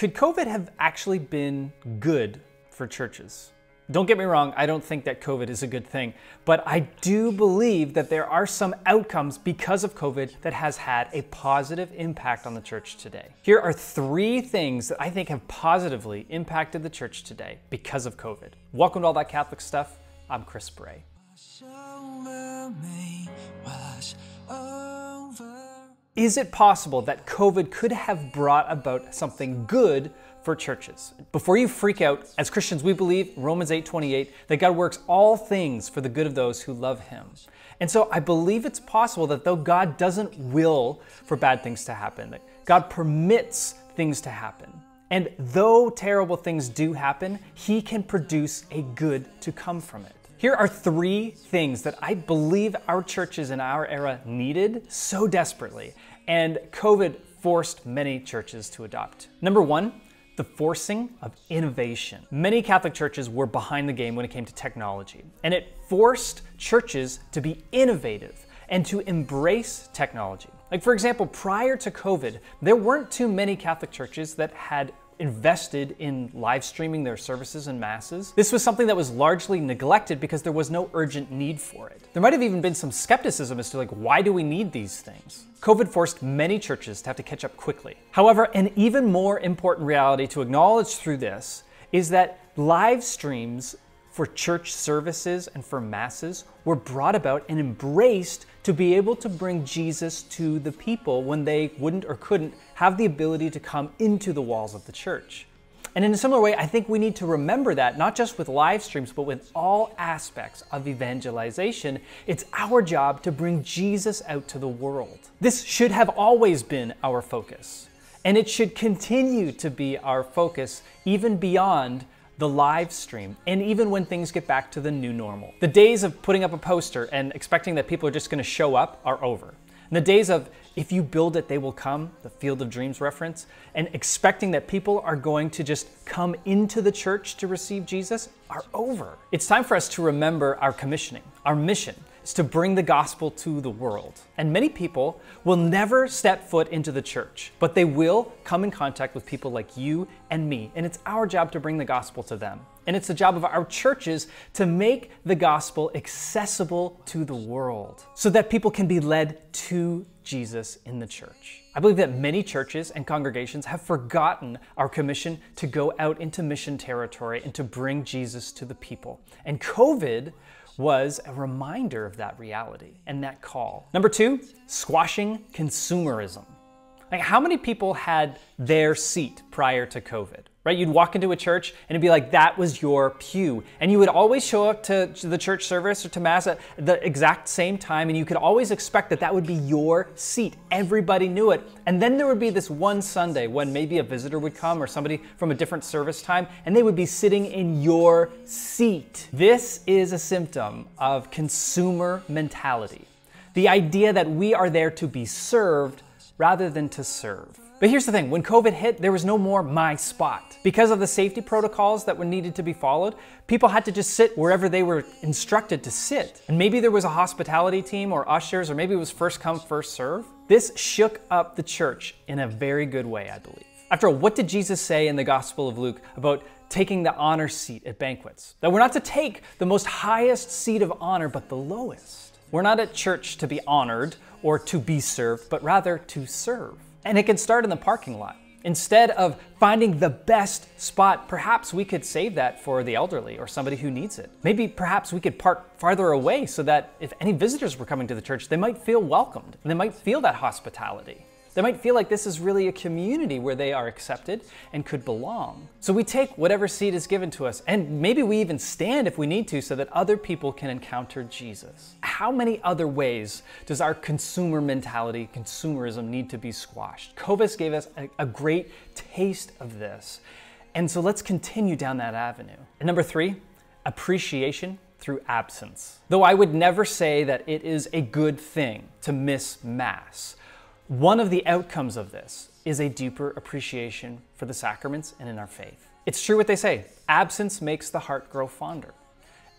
Could COVID have actually been good for churches? Don't get me wrong, I don't think that COVID is a good thing, but I do believe that there are some outcomes because of COVID that has had a positive impact on the church today. Here are 3 things that I think have positively impacted the church today because of COVID. Welcome to All That Catholic Stuff. I'm Chris Bray. Is it possible that COVID could have brought about something good for churches? Before you freak out, as Christians, we believe Romans 8:28 that God works all things for the good of those who love Him. And so I believe it's possible that though God doesn't will for bad things to happen, that God permits things to happen. And though terrible things do happen, He can produce a good to come from it. Here are 3 things that I believe our churches in our era needed so desperately, and COVID forced many churches to adopt. Number 1, the forcing of innovation. Many Catholic churches were behind the game when it came to technology, and it forced churches to be innovative and to embrace technology. Like, for example, prior to COVID, there weren't too many Catholic churches that had invested in live streaming their services and masses. This was something that was largely neglected because there was no urgent need for it. There might have even been some skepticism as to why do we need these things? COVID forced many churches to have to catch up quickly. However, an even more important reality to acknowledge through this is that live streams for church services and for masses were brought about and embraced to be able to bring Jesus to the people when they wouldn't or couldn't have the ability to come into the walls of the church. And in a similar way, I think we need to remember that, not just with live streams, but with all aspects of evangelization, it's our job to bring Jesus out to the world. This should have always been our focus, and it should continue to be our focus even beyond the live stream, and even when things get back to the new normal. The days of putting up a poster and expecting that people are just going to show up are over. And the days of, if you build it, they will come, the Field of Dreams reference, and expecting that people are going to just come into the church to receive Jesus are over. It's time for us to remember our commissioning, our mission is to bring the gospel to the world. And many people will never step foot into the church, but they will come in contact with people like you and me. And it's our job to bring the gospel to them. And it's the job of our churches to make the gospel accessible to the world so that people can be led to Jesus in the church. I believe that many churches and congregations have forgotten our commission to go out into mission territory and to bring Jesus to the people. And COVID was a reminder of that reality and that call. Number 2, squashing consumerism. Like, how many people had their seat prior to COVID? Right? You'd walk into a church and it'd be like, that was your pew. And you would always show up to the church service or to Mass at the exact same time, and you could always expect that that would be your seat. Everybody knew it. And then there would be this one Sunday when maybe a visitor would come or somebody from a different service time, and they would be sitting in your seat. This is a symptom of consumer mentality. The idea that we are there to be served rather than to serve. But here's the thing, when COVID hit, there was no more my spot. Because of the safety protocols that were needed to be followed, people had to just sit wherever they were instructed to sit. And maybe there was a hospitality team or ushers, or maybe it was first come, first serve. This shook up the church in a very good way, I believe. After all, what did Jesus say in the Gospel of Luke about taking the honor seat at banquets? That we're not to take the most highest seat of honor, but the lowest. We're not at church to be honored or to be served, but rather to serve. And it can start in the parking lot. Instead of finding the best spot, perhaps we could save that for the elderly or somebody who needs it. Maybe perhaps we could park farther away so that if any visitors were coming to the church, they might feel welcomed. And they might feel that hospitality. They might feel like this is really a community where they are accepted and could belong. So we take whatever seat is given to us, and maybe we even stand if we need to so that other people can encounter Jesus. How many other ways does our consumer mentality, consumerism, need to be squashed? COVID gave us a great taste of this. And so let's continue down that avenue. And number 3, appreciation through absence. Though I would never say that it is a good thing to miss Mass, one of the outcomes of this is a deeper appreciation for the sacraments and in our faith. It's true what they say, absence makes the heart grow fonder.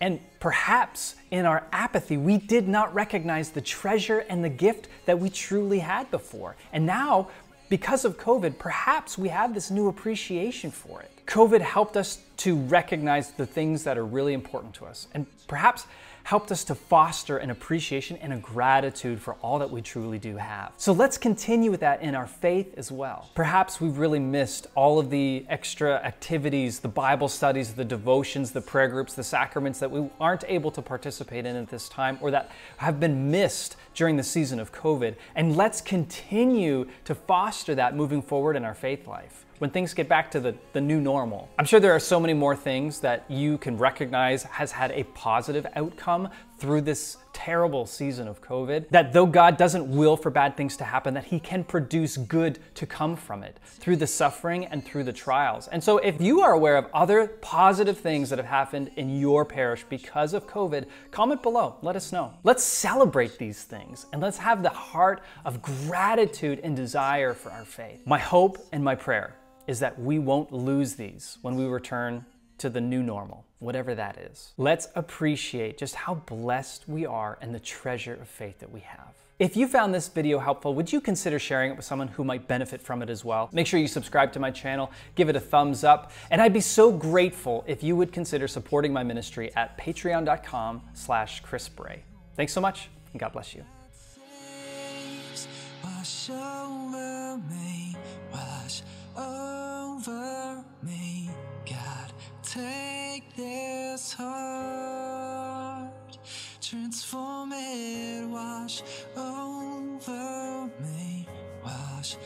And perhaps in our apathy, we did not recognize the treasure and the gift that we truly had before. And now because of COVID, perhaps we have this new appreciation for it. COVID helped us to recognize the things that are really important to us, and perhaps helped us to foster an appreciation and a gratitude for all that we truly do have. So let's continue with that in our faith as well. Perhaps we've really missed all of the extra activities, the Bible studies, the devotions, the prayer groups, the sacraments that we aren't able to participate in at this time, or that have been missed during the season of COVID. And let's continue to foster that moving forward in our faith life when things get back to the new normal. I'm sure there are so many more things that you can recognize has had a positive outcome through this terrible season of COVID, that though God doesn't will for bad things to happen, that He can produce good to come from it through the suffering and through the trials. And so if you are aware of other positive things that have happened in your parish because of COVID, comment below, let us know. Let's celebrate these things and let's have the heart of gratitude and desire for our faith. My hope and my prayer is that we won't lose these when we return to the new normal, whatever that is. Let's appreciate just how blessed we are and the treasure of faith that we have. If you found this video helpful, would you consider sharing it with someone who might benefit from it as well? Make sure you subscribe to my channel, give it a thumbs up, and I'd be so grateful if you would consider supporting my ministry at patreon.com/Chris Bray. Thanks so much, and God bless you. Wash over me, wash over me, God, take this heart, transform it, wash over me, wash